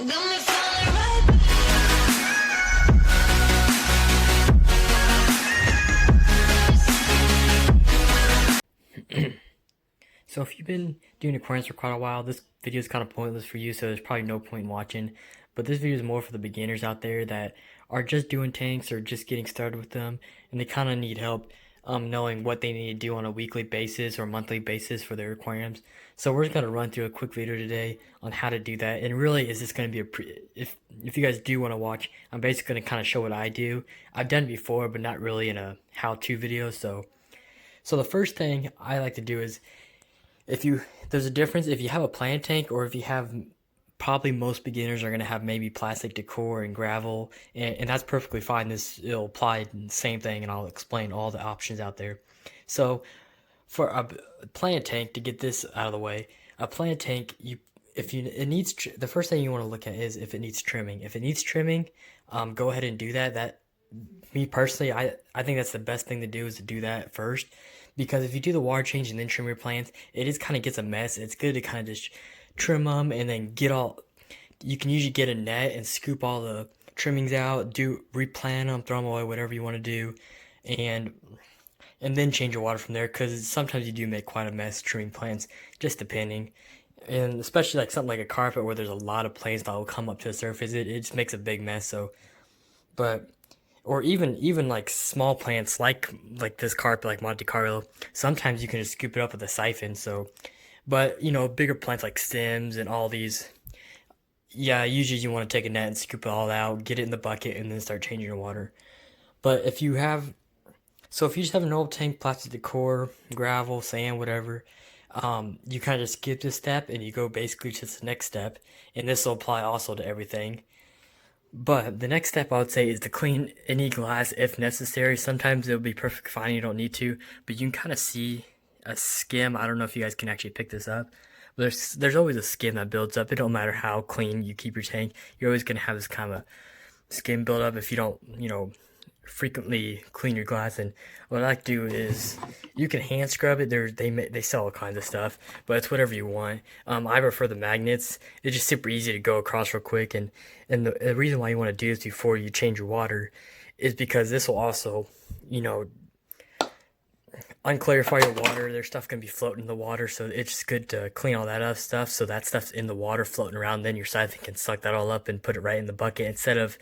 So if you've been doing aquariums for quite a while, this video is kind of pointless for you, so there's probably no point in watching. But this video is more for the beginners out there that are just doing tanks or just getting started with them, and they kind of need help knowing what they need to do on a weekly basis or monthly basis for their aquariums. So we're just going to run through a quick video today on how to do that. And really, is this going to be if you guys do want to watch, I'm basically going to kind of show what I do. I've done it before, but not really in a how-to video. So the first thing I like to do is, there's a difference if you have a plant tank or if you have, probably most beginners are going to have maybe plastic decor and gravel, and that's perfectly fine. It'll apply the same thing, and I'll explain all the options out there. So for a plant tank, to get this out of the way, a plant tank, the first thing you want to look at is if it needs trimming. If it needs trimming, go ahead and do that. Me personally, I think that's the best thing to do, is to do that first. Because if you do the water change and then trim your plants, it just kind of gets a mess. It's good to kind of just trim them and then you can usually get a net and scoop all the trimmings out, replant them, throw them away, whatever you want to do, and then change your water from there, because sometimes you do make quite a mess trimming plants, just depending. And especially like something like a carpet where there's a lot of plants that will come up to the surface, it just makes a big mess. So, or even like small plants like this carpet, like Monte Carlo, sometimes you can just scoop it up with a siphon. So, but bigger plants like stems and all these, yeah, usually you want to take a net and scoop it all out, get it in the bucket, and then start changing your water. But if you just have an old tank, plastic decor, gravel, sand, whatever, you kind of just skip this step and you go basically to the next step, and this will apply also to everything. But the next step I would say is to clean any glass if necessary. Sometimes it'll be perfectly fine, you don't need to, but you can kind of see a skim. I don't know if you guys can actually pick this up, but there's always a skim that builds up. It don't matter how clean you keep your tank, you're always going to have this kind of skim build up if you don't, frequently clean your glass. And what I like to do is, you can hand scrub it. They sell all kinds of stuff, but it's whatever you want. I prefer the magnets. It's just super easy to go across real quick, and the reason why you want to do this before you change your water is because this will also, unclarify your water. There's stuff gonna be floating in the water, so it's just good to clean all that up stuff, so that stuff's in the water floating around. Then your siphon can suck that all up and put it right in the bucket, instead of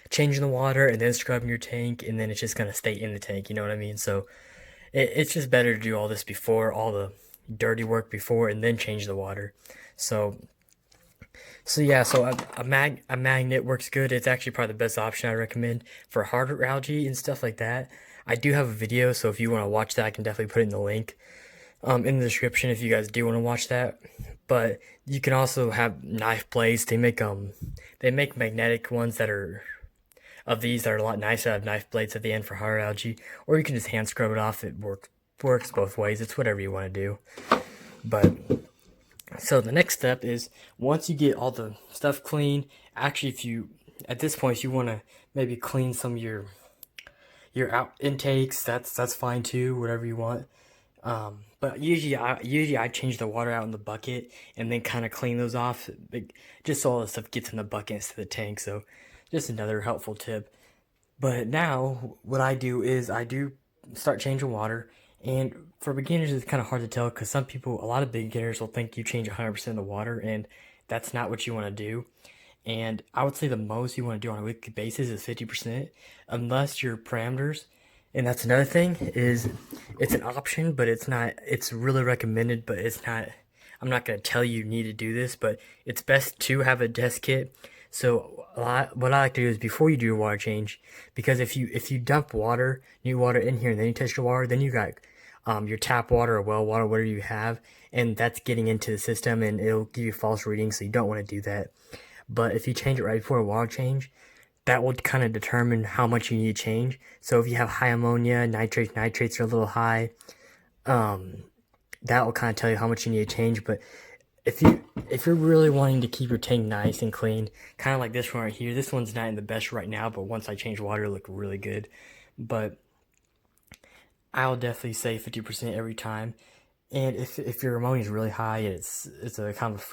changing the water and then scrubbing your tank, and then it's just gonna stay in the tank. You know what I mean? So it's just better to do all this before, all the dirty work before, and then change the water. So yeah, so a magnet works good. It's actually probably the best option I recommend for harder algae and stuff like that. I do have a video, so if you want to watch that, I can definitely put it in the link in the description if you guys do want to watch that. But you can also have knife blades. They make magnetic ones that are a lot nicer. Have knife blades at the end for hard algae, or you can just hand scrub it off. It works both ways. It's whatever you want to do. But so the next step is, once you get all the stuff clean, actually, at this point, if you want to maybe clean some of your out intakes, that's fine too, whatever you want. But usually I change the water out in the bucket and then kind of clean those off, just so all the stuff gets in the bucket instead of the tank. So just another helpful tip. But now what I do is I do start changing water, and for beginners it's kind of hard to tell, because a lot of beginners will think you change 100% of the water, and that's not what you want to do. And I would say the most you want to do on a weekly basis is 50%, unless your parameters. And that's another thing, is it's an option, but it's really recommended, but it's not, I'm not going to tell you need to do this, but it's best to have a desk kit. So what I like to do is, before you do your water change, because if you dump new water in here, and then you test your water, then you got your tap water or well water, whatever you have, and that's getting into the system, and it'll give you false readings, so you don't want to do that. But if you change it right before a water change, that will kind of determine how much you need to change. So if you have high ammonia, nitrates are a little high, that will kind of tell you how much you need to change. But if you're really wanting to keep your tank nice and clean, kind of like this one right here, this one's not in the best right now, but once I change water, it'll look really good. But I'll definitely say 50% every time. And if your ammonia is really high, it's a kind of a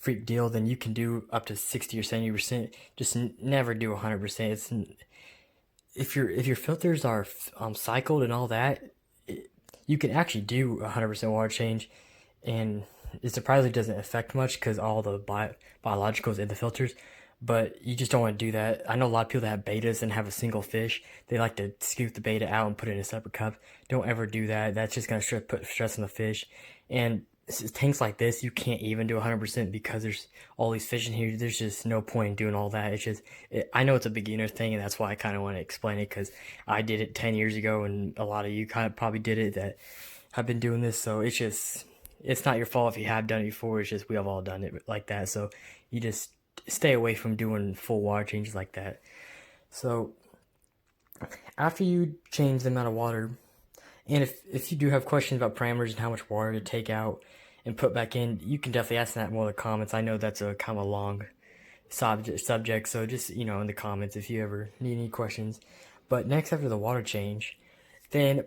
freak deal, then you can do up to 60 or 70%. Just never do 100%. It's if your filters are cycled and all that, you can actually do 100% water change, and it surprisingly doesn't affect much because all the biologicals in the filters. But you just don't want to do that. I know a lot of people that have betas and have a single fish. They like to scoop the beta out and put it in a separate cup. Don't ever do that. That's just gonna put stress on the fish. And tanks like this, you can't even do 100% because there's all these fish in here. There's just no point in doing all that. It's just, I know it's a beginner thing, and that's why I kind of want to explain it because I did it 10 years ago, and a lot of you kind of probably did it that have been doing this. So it's just, it's not your fault if you have done it before. It's just we have all done it like that. So you just stay away from doing full water changes like that. So after you change the amount of water, and if you do have questions about parameters and how much water to take out and put back in, you can definitely ask that in one of the comments. I know that's a kind of a long subject, so just, in the comments if you ever need any questions. But next, after the water change, then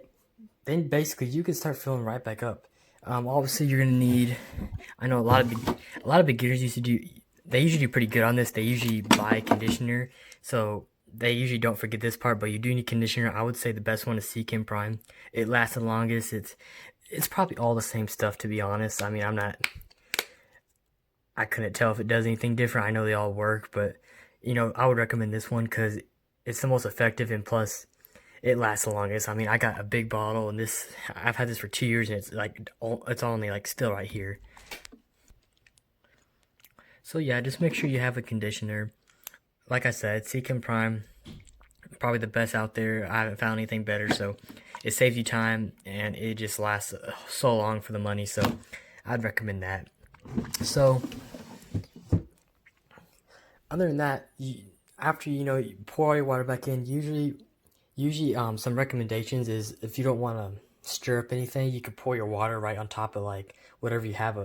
basically you can start filling right back up. Obviously you're gonna need. I know a lot of beginners used to do. They usually do pretty good on this. They usually buy conditioner, so they usually don't forget this part. But you do need conditioner. I would say the best one is Seachem Prime. It lasts the longest. It's probably all the same stuff, to be honest. I mean, I couldn't tell if it does anything different. I know they all work, but I would recommend this one because it's the most effective, and plus it lasts the longest. I mean, I got a big bottle, and I've had this for 2 years, and it's only like still right here. So yeah, just make sure you have a conditioner. Like I said, Seachem Prime, probably the best out there. I haven't found anything better, so it saves you time and it just lasts so long for the money. So I'd recommend that. So other than that, after you pour all your water back in, usually some recommendations is if you don't want to stir up anything, you could pour your water right on top of like whatever you have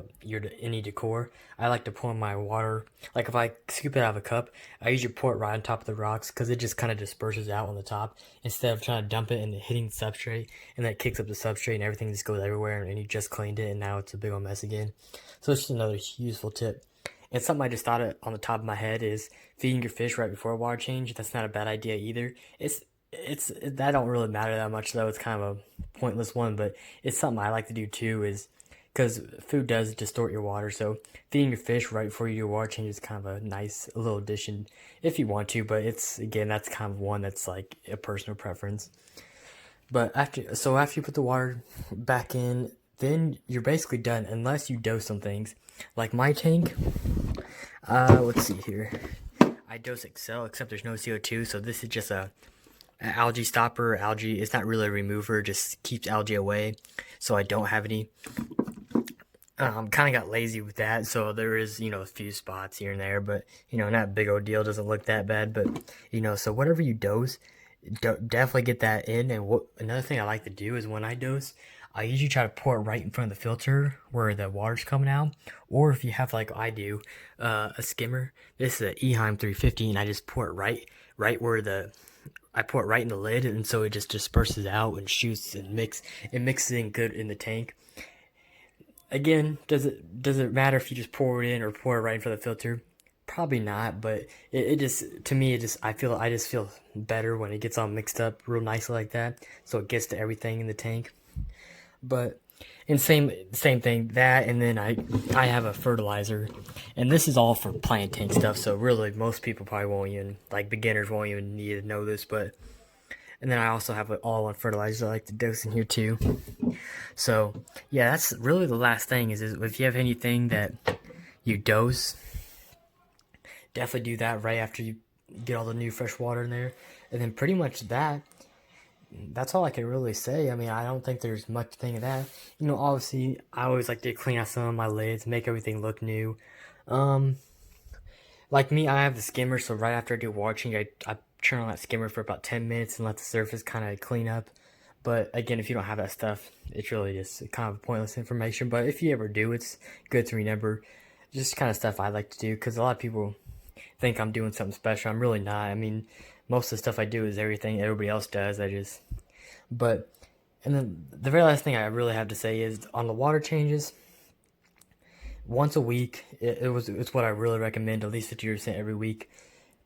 any decor. I like to pour my water, like if I scoop it out of a cup, I usually pour it right on top of the rocks because it just kind of disperses out on the top instead of trying to dump it and hitting the substrate, and that kicks up the substrate and everything just goes everywhere, and you just cleaned it and now it's a big old mess again. So it's just another useful tip. And something I just thought of on the top of my head is feeding your fish right before a water change. That's not a bad idea either. That don't really matter that much though. It's kind of a pointless one, but it's something I like to do too, is because food does distort your water. So feeding your fish right before you do a water change is kind of a nice little addition if you want to, but that's kind of one that's like a personal preference. But after you put the water back in, then you're basically done unless you dose some things. Like my tank, let's see here. I dose Excel, except there's no CO2, so this is just a algae stopper. Algae, it's not really a remover, just keeps algae away, so I don't have any. Kind of got lazy with that, so there is, a few spots here and there, but, not a big old deal, doesn't look that bad, but, so whatever you dose, definitely get that in. And another thing I like to do is when I dose, I usually try to pour it right in front of the filter where the water's coming out, or if you have, like I do, a skimmer. This is an Eheim 350, and I just pour it right where I pour it right in the lid, and so it just disperses out and shoots and mixes in good in the tank. Again, does it matter if you just pour it in or pour it right in front of the filter? Probably not, but it just, to me, I just feel better when it gets all mixed up real nicely like that, so it gets to everything in the tank. But and same thing, that, and then I have a fertilizer, and this is all for plant tank stuff, so really most people probably won't even, like beginners won't even need to know this, but and then I also have an all-in fertilizer I like to dose in here too. So yeah, that's really the last thing is if you have anything that you dose, definitely do that right after you get all the new fresh water in there. And then pretty much that's all I can really say. I mean, I don't think there's much thing of that. Obviously, I always like to clean out some of my lids, make everything look new. Like me, I have the skimmer, so right after I do water change, I turn on that skimmer for about 10 minutes and let the surface kind of clean up. But again, if you don't have that stuff, it's really just kind of pointless information. But if you ever do, it's good to remember. Just kind of stuff I like to do, because a lot of people think I'm doing something special. I'm really not. I mean, most of the stuff I do is everything everybody else does. And then the very last thing I really have to say is on the water changes, once a week. It's what I really recommend, at least 50% every week.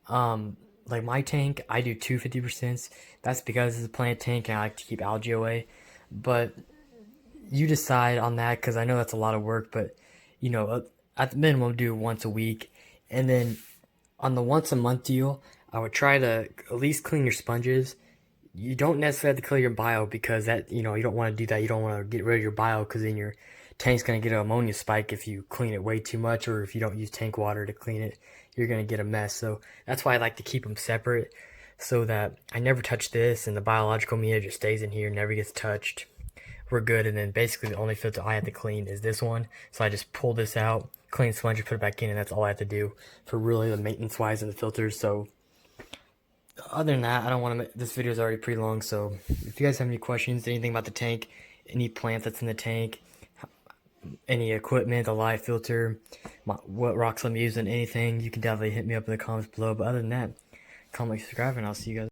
Like my tank, I do two 50%. That's because it's a plant tank and I like to keep algae away. But you decide on that because I know that's a lot of work. But you know, at the minimum, do it once a week, and then on the once a month deal, I would try to at least clean your sponges. You don't necessarily have to clear your bio because that, you don't want to do that. You don't want to get rid of your bio because then your tank's going to get an ammonia spike if you clean it way too much, or if you don't use tank water to clean it, you're going to get a mess. So that's why I like to keep them separate so that I never touch this and the biological media just stays in here, never gets touched. We're good. And then basically the only filter I have to clean is this one. So I just pull this out, clean the sponge, and put it back in, and that's all I have to do for really the maintenance wise of the filters. So other than that, I don't want to. This video is already pretty long, so if you guys have any questions, anything about the tank, any plant that's in the tank, any equipment, the live filter, what rocks I'm using, anything, you can definitely hit me up in the comments below. But other than that, comment, subscribe, and I'll see you guys.